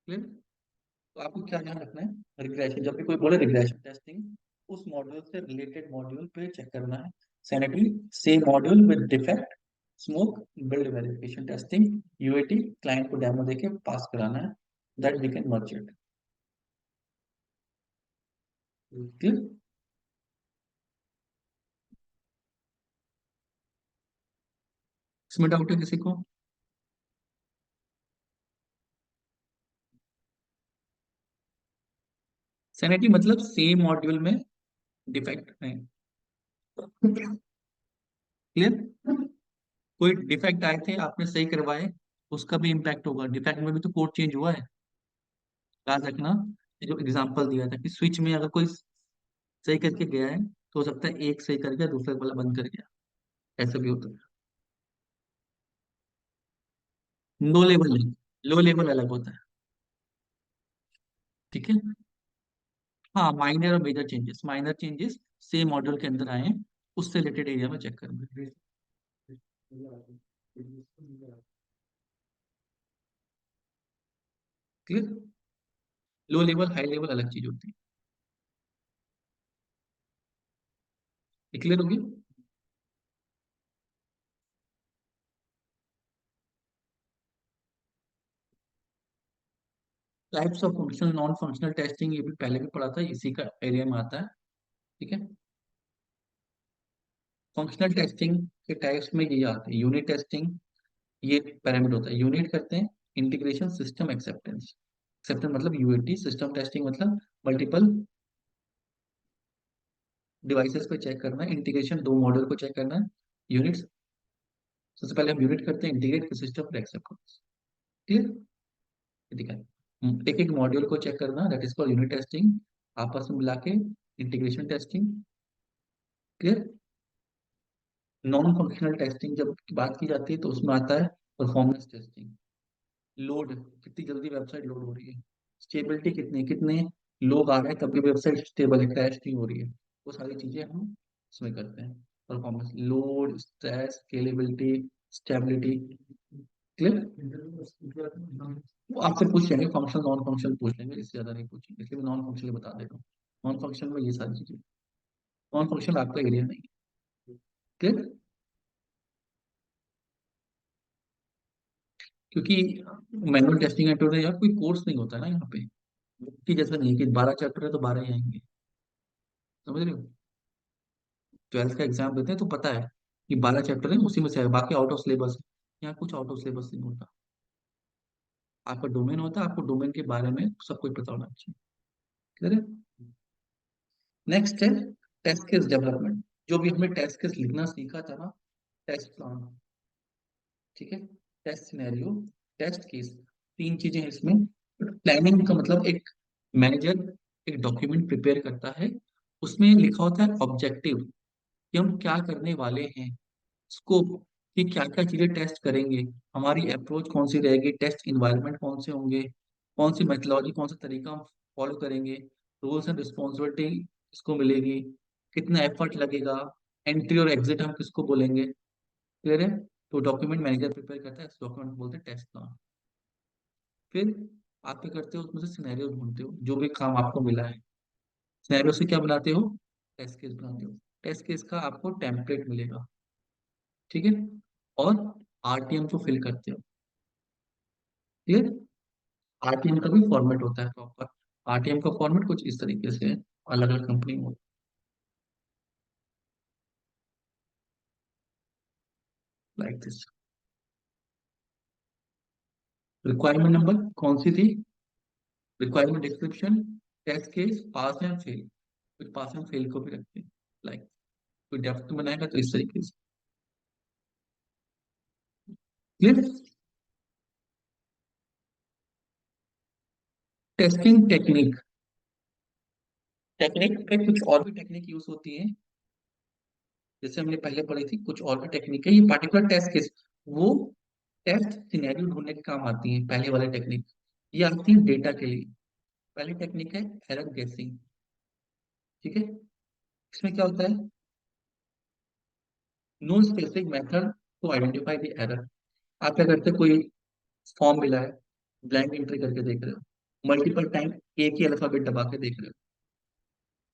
नहीं है। तो आपको क्या ध्यान रखना है, रिग्रेशन, जब भी कोई बोले रिग्रेशन टेस्टिंग, उस मॉड्यूल से रिलेटेड मॉड्यूल पे चेक करना है। Sanity, same module with defect. Smoke, build verification testing. UAT, client को डेमो देके पास कराना है, that we can merge it. Clear. इसमें डाउट है किसी को। सैनिटी मतलब सेम मॉड्यूल में डिफेक्ट नहीं। क्लियर। कोई डिफेक्ट आए थे आपने सही करवाए, उसका भी इम्पैक्ट होगा, डिफेक्ट में भी तो कोड चेंज हुआ है। याद रखना, ये जो एग्जांपल दिया था कि स्विच में अगर कोई सही करके गया है तो हो सकता है एक सही कर गया दूसरा वाला बंद कर गया, ऐसा भी होता है। नो लेवल नहीं, लो लेवल अलग होता है। ठीक है। हाँ, माइनर और major changes, minor changes same module के अंदर आए हैं, उससे रिलेटेड एरिया में चेक करूंगा। Clear. Low level high level अलग चीज होती है, क्लियर होगी। Types of functional non functional testing, ये भी पहले भी पढ़ा था, इसी का एरिया में आता है। ठीक है। फंक्शनल टेस्टिंग के टाइप्स में ये आते हैं, यूनिट टेस्टिंग, ये पैरामीटर होता है, यूनिट करते हैं। इंटीग्रेशन सिस्टम एक्सेप्टेंस, एक्सेप्टेंस मतलब यूएटी, सिस्टम टेस्टिंग मतलब मल्टीपल डिवाइसेस पे चेक करना है, इंटीग्रेशन दो मॉड्यूल को चेक करना है। यूनिट्स, सबसे पहले हम यूनिट करते हैं, इंटीग्रेट के सिस्टम पर एक्सेप्टेंस। क्लियर। ठीक है। एक एक मॉड्यूल को चेक करना, that is called unit testing, आपस में मिला के integration testing. Clear. Non functional testing जब की बात की जाती है तो उसमें आता है परफॉर्मेंस टेस्टिंग, लोड, कितनी जल्दी वेबसाइट लोड हो रही है, स्टेबिलिटी कितनी, कितने लोग आ रहे हैं तब भी वेबसाइट स्टेबल है, क्रैश नहीं हो रही है, वो सारी चीजें हम इसमें करते हैं। Performance, load, stress, scalability, stability. Clear. वो आपसे पूछ लेंगे, फंक्शनल नॉन फंक्शनल पूछ लेंगे, इससे ज्यादा नहीं पूछेंगे, इसलिए मैं नॉन फंक्शनल बता देता हूँ। नॉन फंक्शनल में ये सारी चीजें, नॉन फंक्शनल आपका एरिया नहीं है। क्लियर। क्योंकि मैनुअल टेस्टिंग एंड यार कोई कोर्स नहीं होता है ना यहाँ पे, कि जैसा नहीं है कि 12 चैप्टर है तो 12 ही आएंगे। समझ रहे हो। 12th का एग्जाम देते हैं तो पता है कि 12 चैप्टर है, उसी में से है, बाकी आउट ऑफ सिलेबस है। यहाँ कुछ आउट ऑफ सिलेबस नहीं होता, आपका डोमेन होता है, आपको डोमेन के बारे में सब कुछ पता होना चाहिए। क्लियर है। नेक्स्ट है टेस्ट केस डेवलपमेंट, जो भी हमने टेस्ट केस लिखना सीखा था ना, टेस्ट प्लान, ठीक है, टेस्ट सिनेरियो, टेस्ट केस, तीन चीजें हैं इसमें। प्लानिंग का मतलब एक मैनेजर एक डॉक्यूमेंट प्रिपेयर करता है, उसमें लिखा होता है ऑब्जेक्टिव, कि हम क्या करने वाले हैं, स्कोप, कि क्या क्या चीजें टेस्ट करेंगे, हमारी अप्रोच कौन सी रहेगी, टेस्ट इन्वायरमेंट कौन से होंगे, कौन सी मेथोलॉजी, कौन सा तरीका हम फॉलो करेंगे, रोल्स एंड रिस्पॉन्सिबिलिटी किसको मिलेगी, कितना एफर्ट लगेगा, एंट्री और एग्जिट हम किसको बोलेंगे। क्लियर है। तो डॉक्यूमेंट मैनेजर प्रिपेयर करता है, इस डॉक्यूमेंट को बोलते हैं टेस्ट प्लान। फिर आप क्या करते हो, उसमें से सिनेरियो ढूंढते हो, जो भी काम आपको मिला है, सिनेरियो से क्या बनाते हो, टेस्ट केस बनाते हो, टेस्ट केस का आपको टेम्पलेट मिलेगा। ठीक है। और आरटीएम को फिल करते हो। क्लियर। आरटीएम का भी फॉर्मेट होता है प्रॉपर, आरटीएम का फॉर्मेट कुछ इस तरीके से है, अलग अलग कंपनी में लाइक दिस। रिक्वायरमेंट नंबर कौन सी थी, requirement description, test case, pass and fail, कुछ पास एंड फेल को भी रखते हैं, लाइक कोई डेप्थ में बनाएगा तो इस तरीके से। क्लियर। टेस्टिंग टेक्निक, टेक्निक पे कुछ और भी टेक्निक यूज होती है, जैसे हमने पहले पढ़ी थी, कुछ और भी टेक्निक है, ये पार्टिकुलर टेस्ट केस, वो टेस्ट सिनेरियो ढूंढने के काम आती है, पहले वाले टेक्निक, ये आती है डेटा के लिए। पहली टेक्निक है एरर गेसिंग। ठीक है। इसमें क्या होता है, no specific method to identify the error. आप क्या करते हैं, कोई फॉर्म मिला है, ब्लैंक एंट्री करके देख रहे हो, मल्टीपल टाइम एक ही अल्फाबेट दबा के देख रहे हो,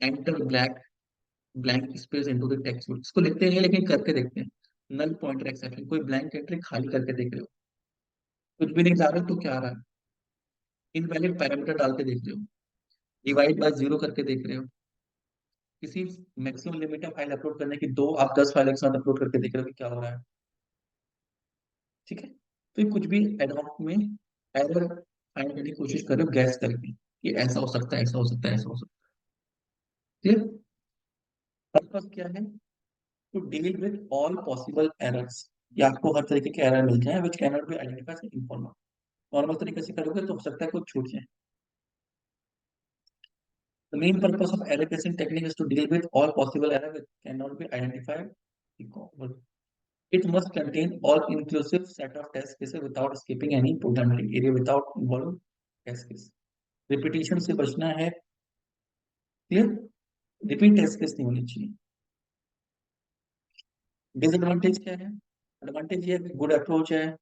enter black blank space into the text, इसको लिखते नहीं लेकिन करके देखते हैं, नल पॉइंटर एक्सेप्शन, कोई ब्लैंक एंट्री खाली करके देख रहे हो, कुछ भी नहीं डाल रहे हो तो क्या आ रहा है, इनवैलिड पैरामीटर डाल के देख रहे हो, डिवाइड बाय जीरो करके देख रहे हो, किसी मैक्सिमम लिमिट है फाइल अपलोड करने की, दो आप 10 फाइल एक साथ अपलोड करके देख रहे हो कि क्या हो रहा है। ठीक है। तो ये कुछ भी एडहॉक में एरर फाइंड करने की कोशिश कर रहे हो, गैस करके कि ऐसा हो सकता है, ऐसा हो सकता है, ऐसा हो सकता है। क्लियर। पर्पस क्या है, to deal with all possible errors, या आपको हर तरीके के एरर मिल जाए which can not be identified informal, normal तरीके से करोगे तो हो सकता है कुछ छूट जाए। The main purpose of error casing technique is to deal with all possible errors that cannot be identified. It must contain all-inclusive set of test cases without skipping any programmatic area without involving test case. Repetition से बचना है। Clear. Repeat test case नहीं होनी चाहिए। Disadvantage क्या है? Advantage ये है कि गुड अप्रोच है,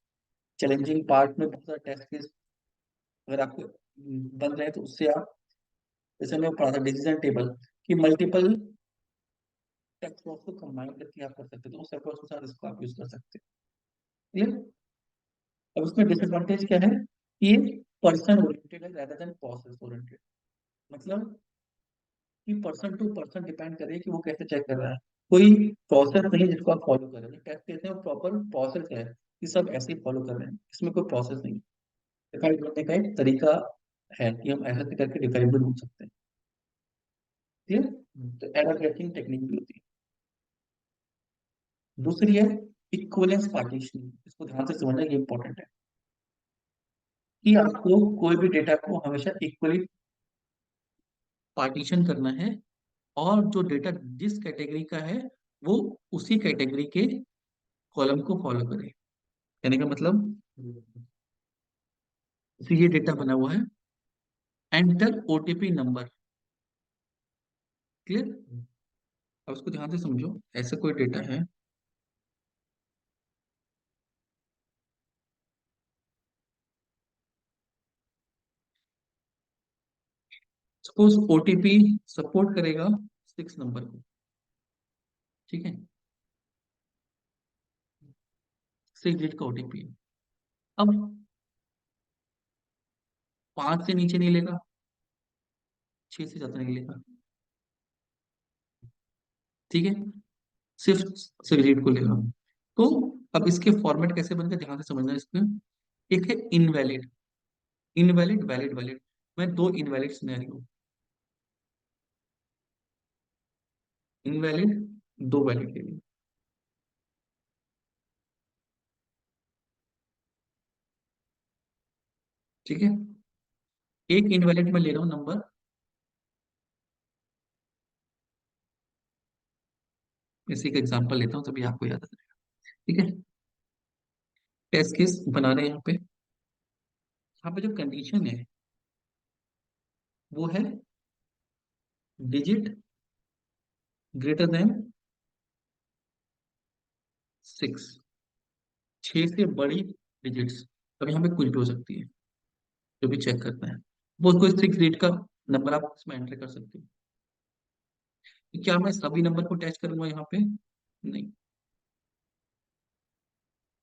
चैलेंजिंग पार्ट में बहुत सारा टेस्ट केस अगर आपको बन रहे हैं तो उससे आप, जैसे हमने पढ़ा था डिसीजन टेबल, कि मल्टीपल टेक्स्ट बॉक्स को कंबाइन करके आप कर सकते हो, तो उस अप्रोच के साथ इसको आप यूज कर सकते हो। क्लियर? अब उसमें डिसएडवांटेज क्या है कि ये पर्सन ओरिएंटेड है rather देन प्रोसेस ओरिएंटेड। मतलब कि पर्सन टू पर्सन डिपेंड करे कि वो कैसे चेक कर रहा है। कोई प्रोसेस नहीं है जिसको आप फॉलो कर रहे हैं, टेस्ट कहते हैं प्रॉपर प्रोसेस है कि सब ऐसे ही फॉलो कर रहे हैं, इसमें कोई प्रोसेस नहीं। डिफाइंड करने का एक तरीका है कि हम ऐसे करके डिफाइंड भी ढूंढ सकते हैं। क्लियर? तो एरर ट्रैकिंग टेक्निक भी होती है। दूसरी है इक्विवेलेंस पार्टीशनिंग, इसको ध्यान से समझना, ये इंपॉर्टेंट है कि आपको कोई भी डेटा को हमेशा इक्वली पार्टीशन करना है, और जो डेटा जिस कैटेगरी का है वो उसी कैटेगरी के कॉलम को फॉलो करे। कहने का मतलब, जैसे ये डेटा बना हुआ है, एंटर ओटीपी नंबर। क्लियर? अब उसको ध्यान से समझो, ऐसा कोई डेटा है, सपोज ओटीपी सपोर्ट करेगा 6 नंबर को। ठीक है, 6 डिजिट का ओटीपी है। अब 5 से नीचे नहीं लेगा, 6 से ज्यादा नहीं लेगा। ठीक है, सिर्फ 6 डिजिट को लेगा। तो अब इसके फॉर्मेट कैसे बनेगा, ध्यान से समझना इसमें। एक है इनवैलिड, इनवैलिड, वैलिड, वैलिड। मैं दो इनवैलिड सिनेरियो, इनवैलिड, दो वैलिड ले लिए। ठीक है, एक इनवैलिड में ले रहा हूँ नंबर, इसी का एग्जांपल लेता हूँ तभी आपको याद आ जाएगा। ठीक है, टेस्ट केस बना रहे हैं यहाँ पे। यहाँ पे जो कंडीशन है वो है डिजिट ग्रेटर देन 6, 6 से बड़ी डिजिट्स। अब यहाँ पे कुछ भी हो सकती है, जो भी चेक करना है। वो कोई 6 डिजिट का नंबर आप इसमें एंटर कर सकते हो। क्या मैं सभी नंबर को टेस्ट करूंगा यहाँ पे? नहीं।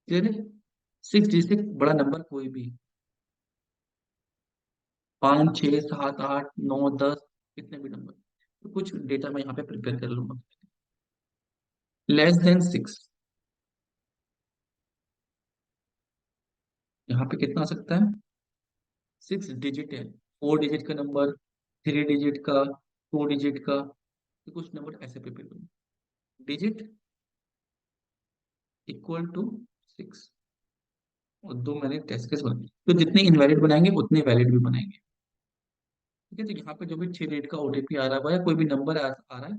क्लियर है? 6 डिजिट से बड़ा नंबर कोई भी, 5, 6, 7, 8, 9, 10, कितने भी नंबर, तो कुछ डेटा मैं यहाँ पे प्रिपेयर कर लूंगा। लेस देन 6, यहाँ पे कितना आ सकता है? 6 डिजिट है, 4 डिजिट का नंबर, 3 डिजिट का, 2 डिजिट का, तो कुछ नंबर ऐसे प्रिपेयर करूँ। डिजिट इक्वल टू 6, और दो मैंने टेस्ट केस बनाए, तो जितने इनवैलिड बनाएंगे उतने वैलिड भी बनाएंगे। ठीक है, तो यहाँ पे जो भी 6 डिजिट का ओटीपी आ रहा है या कोई भी नंबर आ रहा है,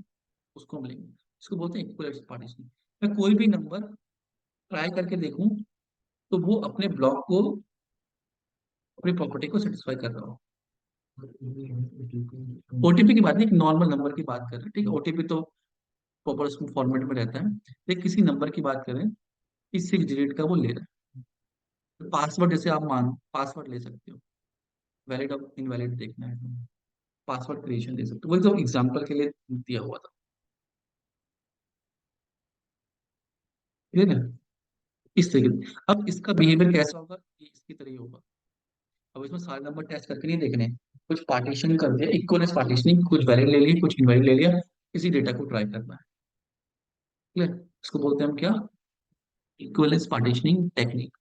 उसको हम लेंगे। इसको बोलते हैं इक्वल पार्टीशन। मैं कोई भी नंबर ट्राई करके देखूं तो वो अपने ब्लॉक को, अपनी प्रॉपर्टी को सेटिस्फाई कर रहा हो। ओटीपी की बात नहीं, एक नॉर्मल नंबर की बात कर रहे हैं। ठीक है, ओटीपी तो प्रॉपर उसमें फॉर्मेट में रहता है, लेकिन किसी नंबर की बात करें कि 6 डिजिट का वो ले रहा है। पासवर्ड जैसे आप मान पासवर्ड ले सकते हो, वैलिड और इनवैलिड देखना है तो पासवर्ड क्रिएशन दे सकते हो, वही तो एग्जांपल के लिए दिया हुआ था। ठीक है ना? इस तरीके से अब इसका बिहेवियर कैसा होगा, ये इसकी तरह ही होगा। अब इसमें सारे नंबर टेस्ट करके नहीं देखने, कुछ पार्टीशन कर दिया, इक्वलेंस पार्टीशनिंग, कुछ वैलिड ले लिए, कुछ इनवैलिड ले लिया, इसी डेटा को ट्राई करना है। क्लियर? इसको बोलते हैं हम क्या? Equivalence partitioning technique.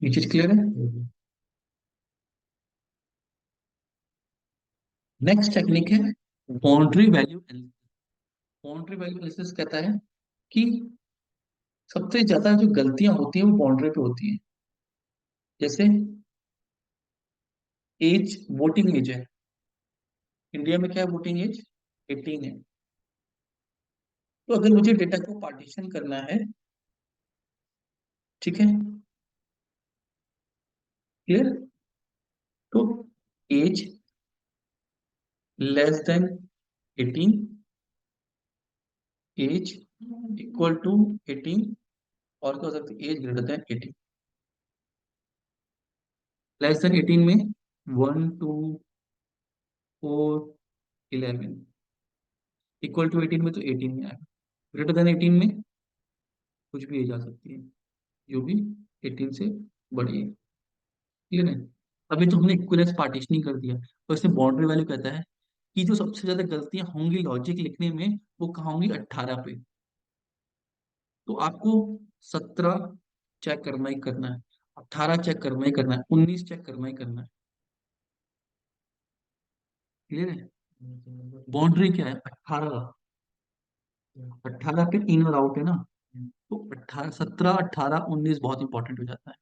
ये चीज क्लियर है? नेक्स्ट टेक्निक है boundary value analysis. Boundary value analysis कहता है कि सबसे ज्यादा जो गलतियां होती हैं वो बाउंड्री पे होती हैं। जैसे एज, वोटिंग एज है, इंडिया में क्या है, वोटिंग एज 18 है। तो अगर मुझे डेटा को पार्टीशन करना है, ठीक है, क्लियर, तो age less than 18, age equal to 18, और क्या हो सकता है, age greater than 18। Less than 18 में 1 2 4 11, इक्वल टू 18 में तो 18 में आएगा। ग्रेटर देन 18 में कुछ भी एज आ सकती है, जो भी 18 से बड़ी है। क्लियर है। अभी तो हमने इक्विलेंस पार्टीशनिंग कर दिया, और इसमें बाउंड्री वैल्यू कहता है कि जो सबसे ज्यादा गलतियां होंगी लॉजिक लिखने में, वो कहाँ होंगी, 18 पे। तो आपको 17 चेक करना ही करना है, 18 चेक करना ही करना है, 19 चेक करना ही करना है। क्लियर है। बाउंड्री क्या है, 18। 18 पे इन और आउट है ना, तो 18, 17, 18, 19 बहुत इंपॉर्टेंट हो जाता है।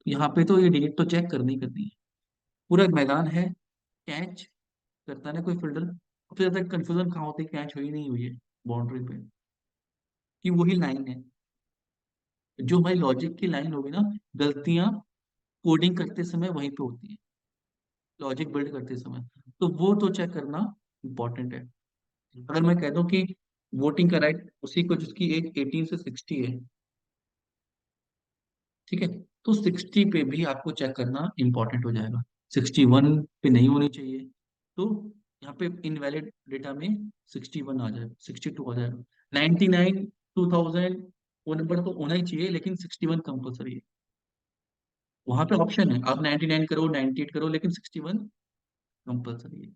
यहाँ पे तो ये डिलीट तो चेक करनी ही करनी है। पूरा एक मैदान है, कैच करता है ना कोई फील्डर, सबसे ज्यादा कंफ्यूजन कहाँ होती है, कैच हुई नहीं हुई है बाउंड्री पे, कि वही लाइन है। जो हमारी लॉजिक की लाइन होगी ना, गलतियां कोडिंग करते समय वहीं पे होती है, लॉजिक बिल्ड करते समय, तो वो तो चेक करना इंपॉर्टेंट है। अगर मैं कह दूं कि वोटिंग का राइट उसी को जिसकी एज 18 से 60 है, ठीक है, तो 60 पे भी आपको चेक करना इंपॉर्टेंट हो जाएगा। 61 पे नहीं होनी चाहिए, तो यहाँ पे इनवैलिड डेटा में 61 आ जाएगा, 62 आ जाएगा। 99, 2000 वो नंबर तो होना ही चाहिए, लेकिन 61 कंपलसरी है। वहां पे ऑप्शन है, आप 99 करो, 98 करो, लेकिन 61 कंपलसरी है।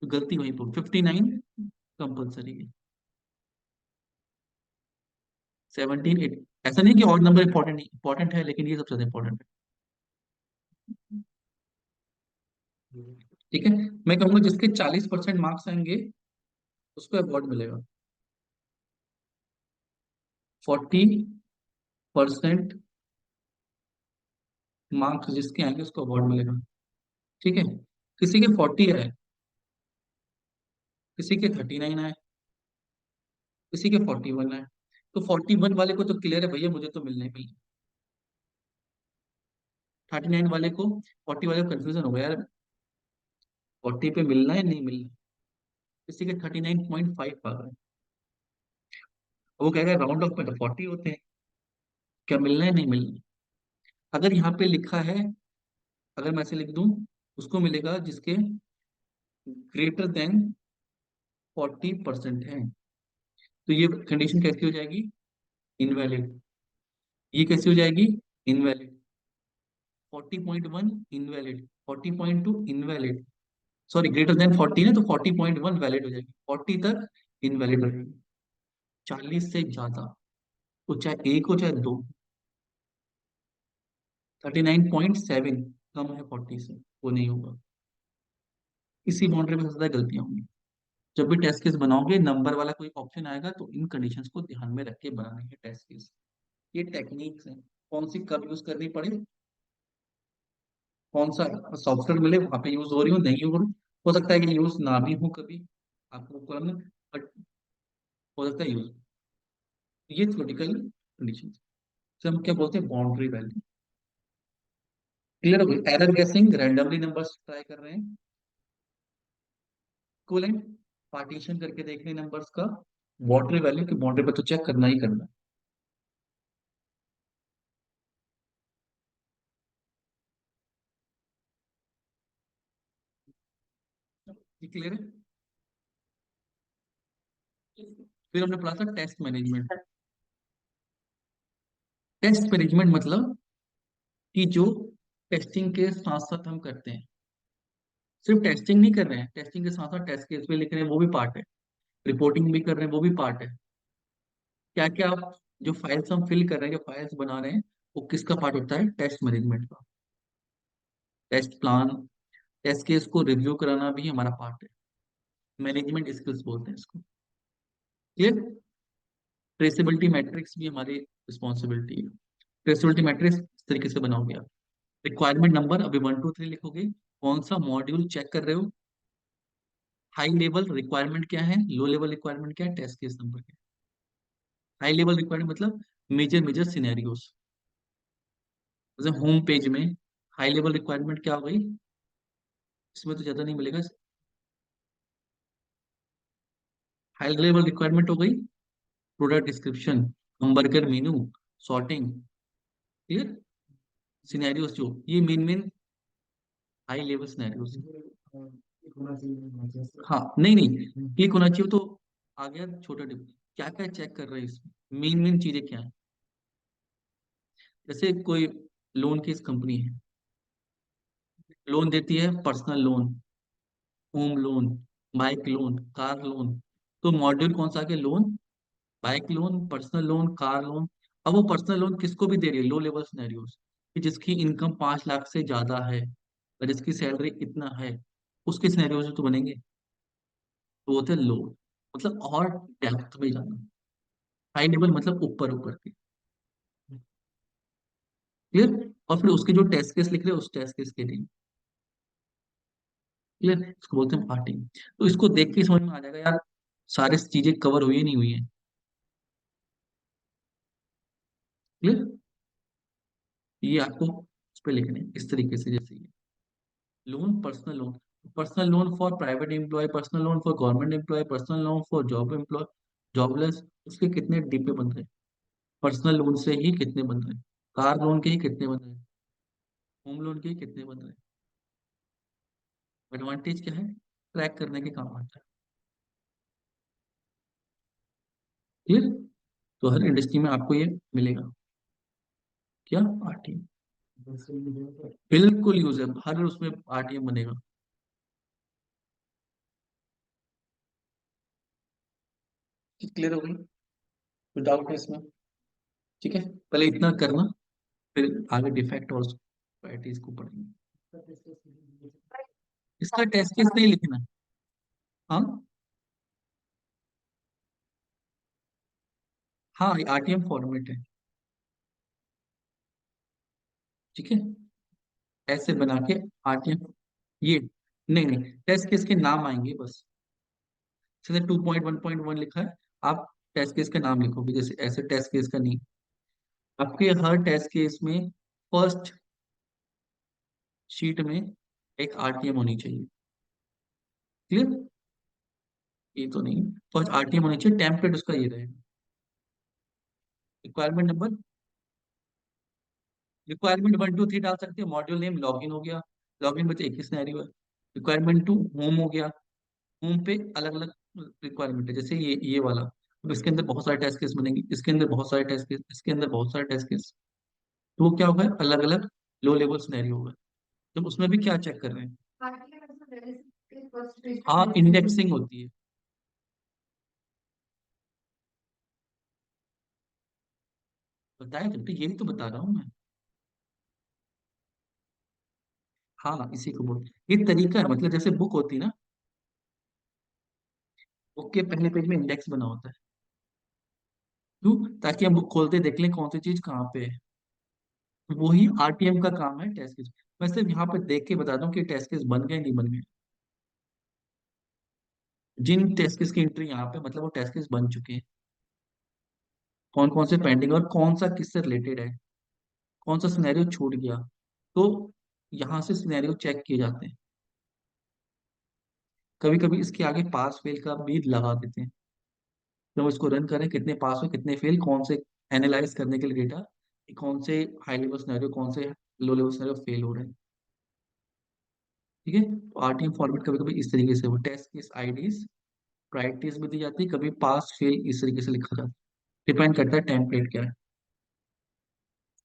तो गलती वहीं पर, 59 कंपलसरी है, 17, ऐसा नहीं कि और नंबर इंपॉर्टेंट नहीं, इंपॉर्टेंट है, लेकिन ये सबसे ज्यादा इंपॉर्टेंट है। ठीक है, मैं कहूंगा जिसके 40% मार्क्स आएंगे उसको अवार्ड मिलेगा। 40% मार्क्स जिसके आएंगे उसको अवार्ड मिलेगा। ठीक है, किसी के 40 आए, किसी के 39 आए, किसी के 41 आए, तो 41 वाले को तो क्लियर है भैया, मुझे तो मिलना ही मिलना। 39 वाले को, 40 वाले को कंफ्यूजन हो गया यार, 40 पे मिलना है नहीं मिलना। किसी के 39.5 आ गए, वो कहेगा राउंड ऑफ में तो 40 होते हैं, क्या मिलना है नहीं मिलना। अगर यहाँ पे लिखा है, अगर मैं ऐसे लिख दूं, उसको मिलेगा जिसके ग्रेटर देन 40% है, तो ये कंडीशन कैसी हो जाएगी, इनवैलिड। ये कैसी हो जाएगी, invalid. 40.1 invalid, 40.2 invalid, sorry greater than 40 है तो 40.1 वैलिड हो जाएगी, 40 तक इनवैलिड हो जाएगी। 40 से ज्यादा, तो चाहे एक हो चाहे दो, 39.7 कम है 40 से, वो नहीं होगा। इसी बाउंड्री में सबसे ज्यादा गलतियां होंगी। जब भी टेस्ट केस बनाओगे, नंबर वाला कोई ऑप्शन आएगा, तो इन कंडीशंस को ध्यान में रख के बनाने हैं टेस्ट केस। ये टेक्निक्स हैं, कौन सी कब यूज करनी पड़े, कौन सा सॉफ्टवेयर मिले वहां पे यूज हो रही हो, नहीं हो रही, हो सकता है कि यूज ना भी हो कभी, आपको करना, बट हो सकता है यूज। ये थ्योरेटिकल कंडीशन से हम क्या बोलते हैं, बाउंड्री वैल्यू। क्लियर हो गई। Error guessing, randomly numbers try कर रहे हैं, इक्विवेलेंट पार्टीशन करके देख रहे हैं नंबर्स का, बाउंड्री वैल्यू की बाउंड्री पर तो चेक करना ही करना है। क्लियर है। फिर हमने पढ़ा था टेस्ट मैनेजमेंट। टेस्ट मैनेजमेंट मतलब कि जो टेस्टिंग के साथ साथ हम करते हैं, सिर्फ टेस्टिंग नहीं कर रहे हैं, टेस्टिंग के साथ साथ टेस्ट केस भी लिख रहे हैं, वो भी पार्ट है, रिपोर्टिंग भी कर रहे हैं, वो भी पार्ट है। क्या क्या आप, जो फाइल्स हम फिल कर रहे हैं, जो फाइल्स बना रहे हैं, वो किसका पार्ट होता है, टेस्ट मैनेजमेंट का। टेस्ट प्लान, टेस्ट केस को रिव्यू कराना भी हमारा पार्ट है, मैनेजमेंट स्किल्स बोलते हैं इसको। क्लियर। ट्रेसेबिलिटी मैट्रिक्स भी हमारी रिस्पॉन्सिबिलिटी है। ट्रेसेबिलिटी मैट्रिक्स इस तरीके से बनाओगे आप, रिक्वायरमेंट नंबर अभी 1 2 3 लिखोगे, कौन सा मॉड्यूल चेक कर रहे हो, हाई लेवल रिक्वायरमेंट क्या है, लो लेवल रिक्वायरमेंट क्या है, टेस्ट केस नंबर क्या है। हाई लेवल रिक्वायरमेंट मतलब मेजर मेजर सिनेरियोस, जैसे होम पेज में हाई लेवल रिक्वायरमेंट क्या हो गई, इसमें तो ज्यादा नहीं मिलेगा। हाई लेवल रिक्वायरमेंट हो गई प्रोडक्ट डिस्क्रिप्शन, hamburger मेनू, सॉर्टिंग, क्लियर, सिनेरियोस, जो ये main main high level scenarios. हाँ नहीं नहीं, क्लिक होना चाहिए तो आ गया छोटा टिप। क्या क्या चेक कर रहे हैं इसमें, मेन मेन चीजें क्या है। जैसे कोई लोन की कंपनी है, लोन देती है, personal loan, home loan, bike loan, car loan. तो मॉड्यूल कौन सा है, loan, bike loan, personal loan, car loan. अब वो पर्सनल लोन किसको भी दे रही है, लो लेवल सिनेरियोस, कि जिसकी इनकम 5 लाख से ज्यादा है और जिसकी सैलरी इतना है, उसके सिनेरियोस तो बनेंगे। तो वो थे लो, मतलब और डेप्थ में जाना। हाई लेवल मतलब ऊपर ऊपर के, क्लियर। और फिर उसके जो टेस्ट केस लिख रहे हैं उस टेस्ट केस के लिए, क्लियर, इसको बोलते हैं पार्टिंग। तो इसको देख के ही समझ में आ जाएगा यार, सारी चीजें कवर हुई है नहीं हुई है, क्लियर। ये आपको उस पर लिखने हैं इस तरीके से, जैसे ये loan, personal loan, personal loan for private employ, personal loan for government employ, personal loan for job employ, jobless, उसके कितने डिब्बे बन रहे हैं, पर्सनल लोन से ही कितने बन रहे हैं, कार लोन के ही कितने बन रहे हैं, होम लोन के ही कितने बन रहे हैं। एडवांटेज क्या है, ट्रैक करने के काम आता है, क्लियर। तो हर इंडस्ट्री में आपको ये मिलेगा, क्या, आरटीएम, बिल्कुल यूज है, हर उसमें आरटीएम बनेगा। क्लियर हो गई, कोई डाउट है इसमें, ठीक है। पहले इतना करना, फिर आगे डिफेक्ट और प्रॉपर्टीज को पढ़ेंगे। इसका टेस्ट केस नहीं लिखना, हाँ हाँ, आरटीएम फॉर्मेट है, ठीक है, ऐसे बना के आरटीएम, ये नहीं नहीं, टेस्ट केस के नाम आएंगे बस। जैसे 2.1.1 लिखा है, आप टेस्ट केस का नाम लिखोगे, जैसे ऐसे टेस्ट केस का नहीं, आपके हर टेस्ट केस में फर्स्ट शीट में एक आरटीएम होनी चाहिए, क्लियर। ये तो नहीं, फर्स्ट आरटीएम होनी चाहिए, टेम्पलेट उसका ये रहेगा, रिक्वायरमेंट नंबर, रिक्वायरमेंट 1 2 3 डाल सकते हैं, मॉड्यूल नेम लॉगिन हो गया, लॉगिन में तो एक ही सिनेरियो है। रिक्वायरमेंट 2 होम हो गया, होम पे अलग अलग रिक्वायरमेंट है, जैसे ये वाला, अब इसके अंदर बहुत सारे टेस्ट केस बनेंगे, इसके अंदर बहुत सारे टेस्ट केस, इसके अंदर बहुत सारे टेस्ट केस। तो वो क्या होगा, अलग अलग लो लेवल सिनेरियो होगा। तो उसमें भी क्या चेक कर रहे हैं, हाँ इंडेक्सिंग होती है, बताया जब, तो ये भी तो बता रहा हूँ मैं। हाँ इसी को बोलते हैं, ये तरीका है, मतलब जैसे बुक होती है ना, बुक के पहले पेज में इंडेक्स बना होता है, क्यों, ताकि हम बुक खोलते देख लें कौन सी चीज कहाँ पे है। वही आरटीएम का काम है, टेस्ट केस। मैं सिर्फ यहाँ पे देख के बता दूं कि टेस्ट केस बन गए नहीं बन गए। जिन टेस्ट केस की एंट्री यहाँ पे, मतलब वो टेस्ट केस बन चुके हैं, कौन कौन से पेंडिंग और कौन सा किससे रिलेटेड है, कौन सा सिनेरियो छूट गया। तो यहाँ से सिनेरियो चेक किए जाते हैं, कभी कभी इसके आगे पास फेल का भी लगा देते हैं, तो इसको रन करें कितने पास हुए कितने फेल, कौन से एनालाइज करने के लिए डेटा, कौन से हाई लेवल सिनेरियो, कौन से लो लेवल सिनेरियो फेल हो रहे हैं, ठीक है। तो आरटीएम फॉर्मेट कभी कभी इस तरीके से, वो टेस्ट केस आईडीज प्रायोरिटीज भी दी जाती है, कभी पास फेल इस तरीके से लिखा जाता है, डिपेंड करता है टेम्पलेट क्या है,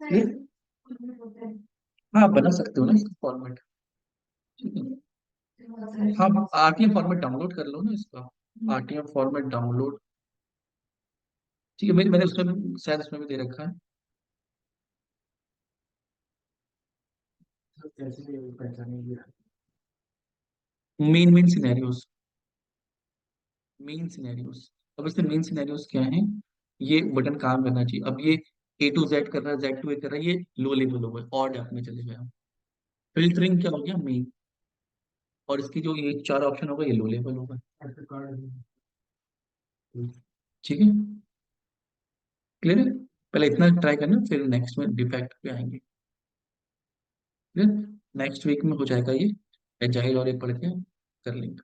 ठीक है? हाँ बना सकते हो ना इसका फॉर्मेट, ठीक है। हाँ आरटीएम फॉर्मेट डाउनलोड कर लो ना इसका, आरटीएम फॉर्मेट डाउनलोड, ठीक है, मैंने उसमें शायद उसमें भी दे रखा है। Main main scenarios, main scenarios, अब इसमें मेन सिनेरियोस क्या है, ये बटन काम करना चाहिए, अब ये A to Z कर रहा है, Z to A कर रहा है, ये लो लेवल हो गए और डेप्थ में चले गए हम। फिल्टरिंग क्या हो गया, मेन, और इसकी जो ये 4 ऑप्शन होगा ये लो लेवल होगा, ठीक है, क्लियर है। पहले इतना ट्राई करना, फिर नेक्स्ट में डिफेक्ट पे आएंगे, क्लियर। नेक्स्ट वीक में हो जाएगा ये, एजाइल और ये पढ़ के कर लेंगे।